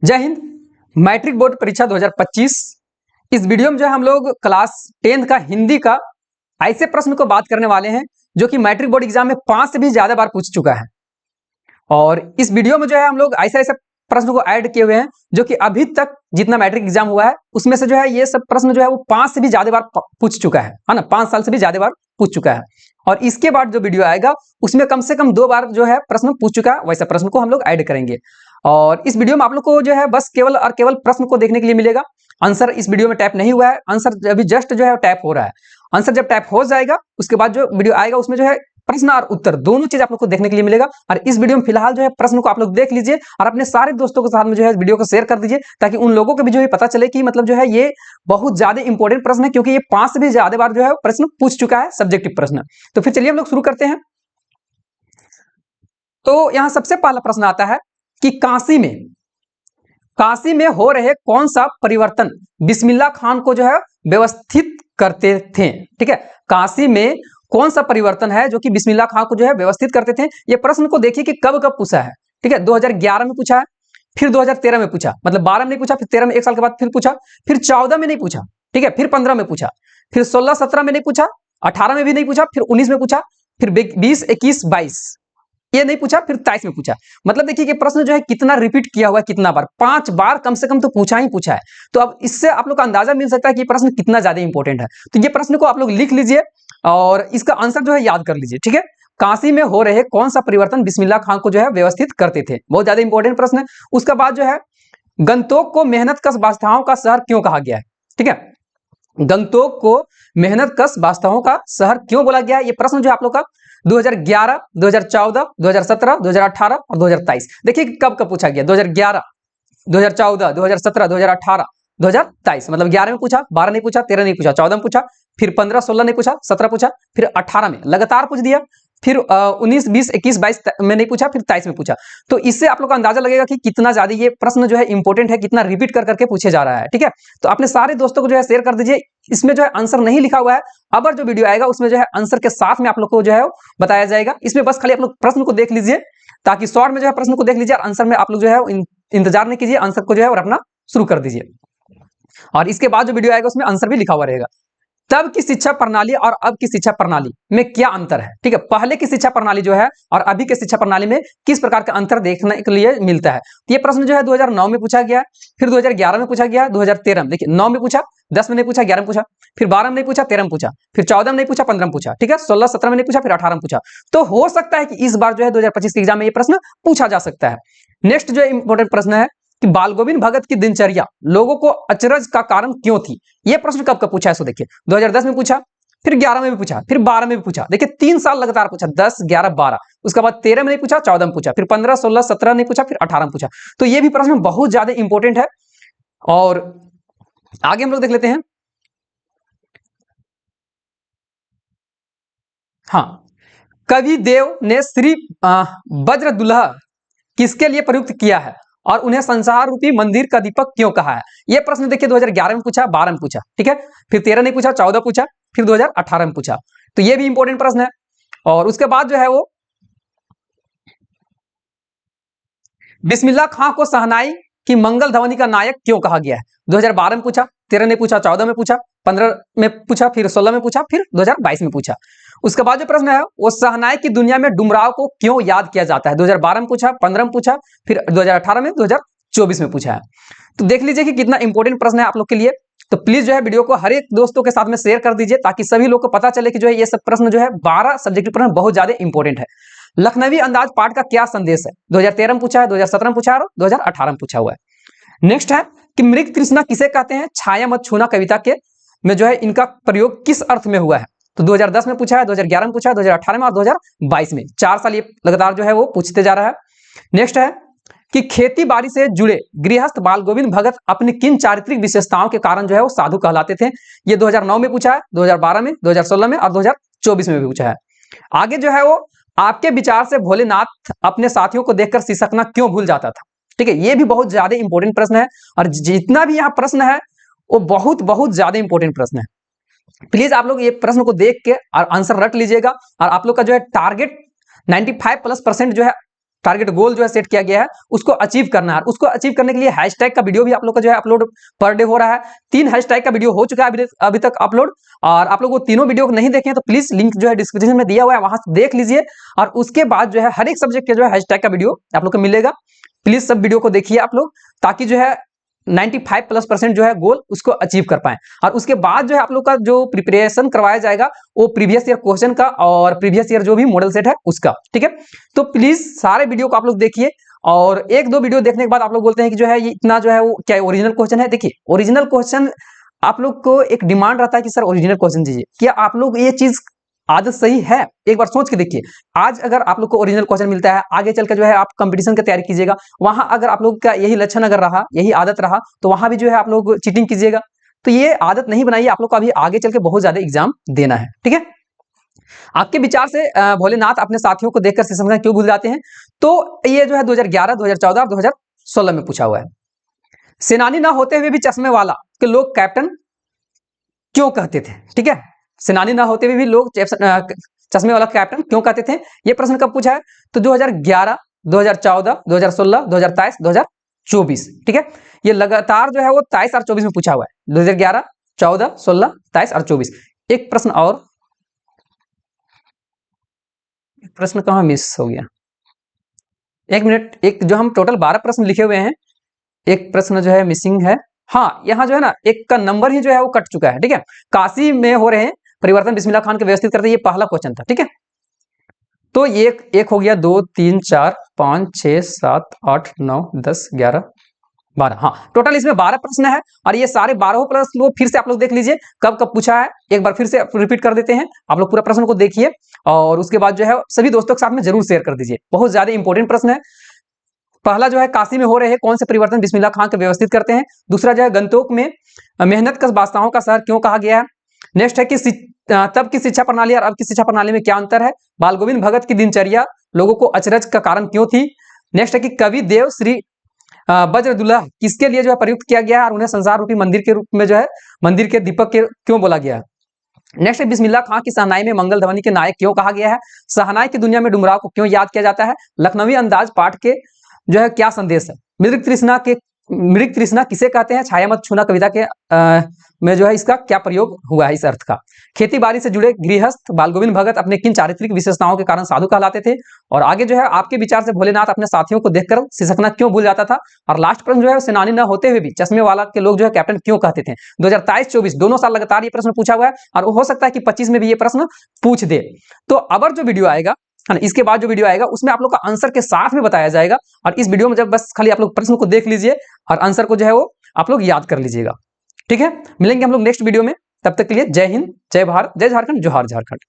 जय Hind. Matric board परीक्षा 2025। इस वीडियो में जो है हम लोग क्लास 10th का हिंदी का ऐसे प्रश्न को बात करने वाले हैं जो कि मैट्रिक बोर्ड एग्जाम में 5 से भी ज्यादा बार पूछ चुका है। और इस वीडियो में जो है हम लोग ऐसे ऐसे प्रश्न को ऐड किए हुए हैं जो कि अभी तक जितना मैट्रिक एग्जाम हुआ है उसमें से जो है ये सब प्रश्न जो है वो 5 से भी ज्यादा बार पूछ चुका है ना, 5 साल से भी ज्यादा बार पूछ चुका है। और इसके बाद जो वीडियो आएगा उसमें कम से कम 2 बार जो है प्रश्न पूछ चुका है, वैसे प्रश्न को हम लोग ऐड करेंगे। और इस वीडियो में आप लोग को जो है बस केवल और केवल प्रश्न को देखने के लिए मिलेगा। आंसर इस वीडियो में टैप नहीं हुआ है, आंसर अभी जस्ट जो है टैप हो रहा है। आंसर जब टैप हो जाएगा उसके बाद जो वीडियो आएगा उसमें जो है प्रश्न और उत्तर दोनों चीज आप लोग को देखने के लिए मिलेगा। और इस वीडियो में फिलहाल जो है प्रश्न को आप लोग देख लीजिए और अपने सारे दोस्तों के साथ में जो है वीडियो को शेयर कर दीजिए ताकि उन लोगों को भी जो है पता चले कि मतलब जो है ये बहुत ज्यादा इंपॉर्टेंट प्रश्न है, क्योंकि ये 5 से भी ज्यादा बार जो है प्रश्न पूछ चुका है, सब्जेक्टिव प्रश्न। तो फिर चलिए हम लोग शुरू करते हैं। तो यहां सबसे पहला प्रश्न आता है कि काशी में हो रहे कौन सा परिवर्तन बिस्मिल्लाह खान को जो है व्यवस्थित करते थे। ठीक है, काशी में कौन सा परिवर्तन है जो कि बिस्मिल्लाह खान को जो है व्यवस्थित करते थे। ये प्रश्न को देखिए कि कब कब पूछा है। ठीक है, 2011 में पूछा है, फिर 2013 में पूछा, मतलब 12 में नहीं पूछा, फिर 13 में 1 साल के बाद फिर पूछा, फिर 14 में नहीं पूछा, ठीक है, फिर 15 में पूछा, फिर 16-17 में नहीं पूछा, 18 में भी नहीं पूछा, फिर 19 में पूछा, फिर 20, 21, 22 ये नहीं पूछा, फिर 23 में पूछा। मतलब देखिए कि प्रश्न जो है कितना रिपीट किया हुआ है, कितना बार, 5 बार कम से कम तो पूछा ही पूछा है। तो अब इससे आप लोग का अंदाजा मिल सकता है कि प्रश्न कितना ज्यादा इंपॉर्टेंट है। तो ये प्रश्न को आप लोग लिख लीजिए और इसका आंसर जो है याद कर लीजिए। ठीक है, काशी में हो रहे कौन सा परिवर्तन बिस्मिल्लाह खान को जो है व्यवस्थित करते थे, बहुत ज्यादा इंपॉर्टेंट प्रश्न है। उसका बाद जो है गंगटोक को मेहनत कश वास्तुओं का शहर क्यों कहा गया है। ठीक है, गंगटोक को मेहनत कश वास्तुओं का शहर क्यों बोला गया है, ये प्रश्न जो है आप लोग का 2011, 2014, 2017, 2018 और 2023। देखिए कब कब पूछा गया, 2011, 2014, 2017, 2018, 2023। मतलब 11 में पूछा, 12 नहीं पूछा, 13 नहीं पूछा, 14 में पूछा, फिर 15, 16 नहीं पूछा, 17 पूछा, फिर 18 में लगातार पूछ दिया, फिर 19, 20, 21, 22 में नहीं पूछा, फिर 23 में पूछा। तो इससे आप लोग का अंदाजा लगेगा कि कितना ज्यादा ये प्रश्न जो है इंपॉर्टेंट है, कितना रिपीट कर करके पूछे जा रहा है। ठीक है, तो अपने सारे दोस्तों को जो है शेयर कर दीजिए। इसमें जो है आंसर नहीं लिखा हुआ है, अब जो वीडियो आएगा उसमें जो है आंसर के साथ में आप लोग को जो है बताया जाएगा। इसमें बस खाली आप लोग प्रश्न को देख लीजिए ताकि शॉर्ट में जो है प्रश्न को देख लीजिए और आंसर में आप लोग जो है इंतजार नहीं कीजिए, आंसर को जो है और अपना शुरू कर दीजिए। और इसके बाद जो वीडियो आएगा उसमें आंसर भी लिखा हुआ रहेगा। तब की शिक्षा प्रणाली और अब की शिक्षा प्रणाली में क्या अंतर है। ठीक है, पहले की शिक्षा प्रणाली जो है और अभी के शिक्षा प्रणाली में किस प्रकार का अंतर देखने के लिए मिलता है। तो ये प्रश्न जो है 2009 में पूछा गया, फिर 2011 में पूछा गया, 2013 में, देखिए 9 में पूछा, 10 में नहीं पूछा, 11 में पूछा, फिर 12 में नहीं पूछा, 13 में पूछा, फिर 14 में नहीं पूछा, 15 में पूछा, ठीक है, 16-17 में नहीं पूछा, फिर 18 में पूछा। तो हो सकता है कि इस बार जो है 2025 के एग्जाम में ये प्रश्न पूछा जा सकता है। नेक्स्ट जो इंपॉर्टेंट प्रश्न है कि बाल गोविंद भगत की दिनचर्या लोगों को अचरज का कारण क्यों थी। यह प्रश्न कब कब पूछा है, सो देखिए 2010 में पूछा, फिर 11 में भी पूछा, फिर 12 में भी पूछा। देखिए 3 साल लगातार पूछा, 10, 11, 12। उसके बाद 13 में नहीं पूछा, 14 में पूछा, फिर 15, 16, 17 नहीं पूछा, फिर 18 में पूछा। तो ये भी प्रश्न बहुत ज्यादा इंपॉर्टेंट है। और आगे हम लोग देख लेते हैं। हाँ, कवि देव ने श्री वज्र दुल्हा किसके लिए प्रयुक्त किया है और उन्हें संसार रूपी मंदिर का दीपक क्यों कहा है। यह प्रश्न देखिए 2011 में पूछा, 12 में पूछा, ठीक है, फिर 13 नहीं पूछा, 14 पूछा, फिर 2018 में पूछा। तो यह भी इंपॉर्टेंट प्रश्न है। और उसके बाद जो है वो बिस्मिल्लाह खां को शहनाई की मंगल ध्वनि का नायक क्यों कहा गया है। 2012 में पूछा, 13 नहीं पूछा, 14 में पूछा, 15 में पूछा, फिर 16 में पूछा, फिर 2022 में पूछा। उसके बाद जो प्रश्न है वो शहनाई की दुनिया में डुमराव को क्यों याद किया जाता है। 2012 में पूछा, 15 में पूछा, फिर 2018 में, 2024 में पूछा है। तो देख लीजिए कि कितना इंपॉर्टेंट प्रश्न है आप लोग के लिए। तो प्लीज जो है वीडियो को हर एक दोस्तों के साथ में शेयर कर दीजिए ताकि सभी लोग को पता चले कि जो है ये सब प्रश्न जो है 12 सब्जेक्टिव प्रश्न बहुत ज्यादा इंपॉर्टेंट है। लखनवी अंदाज पाठ का क्या संदेश है। 2013 में पूछा है, 2017 में पूछा है और 2018 में पूछा हुआ है। नेक्स्ट है कि मृग तृष्णा किसे कहते हैं। छाया मत छूना कविता के में जो है इनका प्रयोग किस अर्थ में हुआ है। तो 2010 में पूछा है, 2011 में पूछा है, 2018 में और 2022 में। 4 साल ये लगातार जो है वो पूछते जा रहा है। नेक्स्ट है कि खेती बाड़ी से जुड़े गृहस्थ बाल गोविंद भगत अपनी किन चारित्रिक विशेषताओं के कारण जो है वो साधु कहलाते थे। ये 2009 में पूछा है, 2012 में, 2016 में और 2024 में भी पूछा है। आगे जो है वो आपके विचार से भोलेनाथ अपने साथियों को देखकर सिसकना क्यों भूल जाता था। ठीक है, ये भी बहुत ज्यादा इंपॉर्टेंट प्रश्न है और जितना भी यहाँ प्रश्न है वो बहुत बहुत ज्यादा इंपॉर्टेंट प्रश्न है। प्लीज आप लोग ये प्रश्न को देख के और आंसर रट लीजिएगा और आप लोग का जो है टारगेट 95+ % जो है टारगेट गोल जो है सेट किया गया है उसको अचीव करना है। उसको अचीव करने के लिए हैशटैग का वीडियो भी आप लोग का जो है अपलोड पर डे हो रहा है। 3 हैशटैग का वीडियो हो चुका है अभी तक अपलोड, और आप लोग वो तीनों वीडियो को नहीं देखे तो प्लीज लिंक जो है डिस्क्रिप्शन में दिया हुआ है, वहां से देख लीजिए। और उसके बाद जो है हर एक सब्जेक्ट के जो है हैशटैग का वीडियो आप लोग को मिलेगा। प्लीज सब वीडियो को देखिए आप लोग, ताकि जो है 95+% जो है गोल उसको अचीव कर पाए। और उसके बाद जो है आप लोग का जो प्रिपरेशन करवाया जाएगा वो प्रीवियस ईयर क्वेश्चन का और प्रीवियस ईयर जो भी मॉडल सेट है उसका, ठीक है। तो प्लीज सारे वीडियो को आप लोग देखिए, और 1-2 वीडियो देखने के बाद आप लोग बोलते हैं कि जो है ये इतना जो है वो क्या ओरिजिनल क्वेश्चन है। देखिए ओरिजिनल क्वेश्चन आप लोग को एक डिमांड रहता है कि सर ओरिजिनल क्वेश्चन दीजिए, क्या आप लोग ये चीज आदत सही है? एक बार सोच के देखिए। आज अगर आप लोग को ओरिजिनल क्वेश्चन मिलता है, आगे चल के जो है आप कंपटीशन की तैयारी कीजिएगा, वहां अगर आप लोग का यही लक्षण अगर रहा, यही आदत रहा, तो वहां भी जो है आप लोग चीटिंग कीजिएगा। तो ये आदत नहीं बनाइए, आप लोग को अभी आगे चल के बहुत ज्यादा एग्जाम देना है, ठीक है। आपके विचार से भोलेनाथ अपने साथियों को देखकर शीर्षक क्यों भूल जाते हैं? तो ये जो है 2011, 2014 और 2016 में पूछा हुआ है। सेनानी ना होते हुए भी चश्मे वाला के लोग कैप्टन क्यों कहते थे? ठीक है, सेनानी ना होते हुए भी लोग चश्मे वाला कैप्टन क्यों कहते थे? ये प्रश्न कब पूछा है? तो 2011, 2014, 2016, 2023, 2024, ठीक है। ये लगातार जो है वो 23 और 24 में पूछा हुआ है। 2011, 14, 16, 23 और 24। एक प्रश्न और, प्रश्न कहां मिस हो गया? 1 मिनट, एक जो हम टोटल 12 प्रश्न लिखे हुए हैं, एक प्रश्न जो है मिसिंग है। हाँ, यहाँ जो है ना एक का नंबर ही जो है वो कट चुका है, ठीक है। काशी में हो रहे हैं परिवर्तन बिस्मिल्लाह खान के व्यवस्थित करते, ये पहला क्वेश्चन था, ठीक है। तो ये एक हो गया, 2, 3, 4, 5, 6, 7, 8, 9, 10, 11, 12। हाँ, टोटल इसमें 12 प्रश्न है, और ये सारे 12 प्रश्न को फिर से आप लोग देख लीजिए कब कब पूछा है। एक बार फिर से रिपीट कर देते हैं, आप लोग पूरा प्रश्न को देखिए, और उसके बाद जो है सभी दोस्तों के साथ में जरूर शेयर कर दीजिए। बहुत ज्यादा इंपॉर्टेंट प्रश्न है। पहला जो है काशी में हो रहे हैं कौन से परिवर्तन बिस्मिल्लाह खान के व्यवस्थित करते हैं। दूसरा जो है गंतोक में मेहनत कश बादशाहों का शहर क्यों कहा गया है। नेक्स्ट है कि तब की शिक्षा प्रणाली और अब की शिक्षा प्रणाली में क्या अंतर है। बाल गोविंद भगत की दिनचर्या लोगों को अचरज का कारण क्यों थी। नेक्स्ट है कि कवि देव श्री वज्रदुल्लाह किसके लिए जो है प्रयुक्त किया गया है, और उन्हें संसार रूपी मंदिर के रूप में जो है मंदिर के दीपक के क्यों बोला गया है। नेक्स्ट है बिस्मिल्लाह खां की शहनाई में मंगल ध्वनि के नायक क्यों कहा गया है। शहनाई की दुनिया में डुमराव को क्यों याद किया जाता है। लखनवी अंदाज पाठ के जो है क्या संदेश है। मृग तृष्णा किसे कहते हैं। छाया मत छूना कविता के में जो है इसका क्या प्रयोग हुआ है इस अर्थ का। खेती बाड़ी से जुड़े गृहस्थ बाल गोविंद भगत अपने किन चारित्रिक विशेषताओं के कारण साधु कहलाते थे। और आगे जो है आपके विचार से भोलेनाथ अपने साथियों को देखकर सिसकना क्यों भूल जाता था। और लास्ट प्रश्न जो है सेनानी न होते हुए भी चश्मे वाला के लोग जो है कैप्टन क्यों कहते थे। 2023-24 दोनों साल लगातार ये प्रश्न पूछा हुआ है, और हो सकता है कि 25 में भी ये प्रश्न पूछ दे। तो अब जो वीडियो आएगा है ना, इसके बाद जो वीडियो आएगा उसमें आप लोग का आंसर के साथ में बताया जाएगा। और इस वीडियो में जब बस खाली आप लोग प्रश्न को देख लीजिए और आंसर को जो है वो आप लोग याद कर लीजिएगा, ठीक है। मिलेंगे हम लोग नेक्स्ट वीडियो में, तब तक के लिए जय हिंद, जय भारत, जय झारखंड, जोहार झारखंड।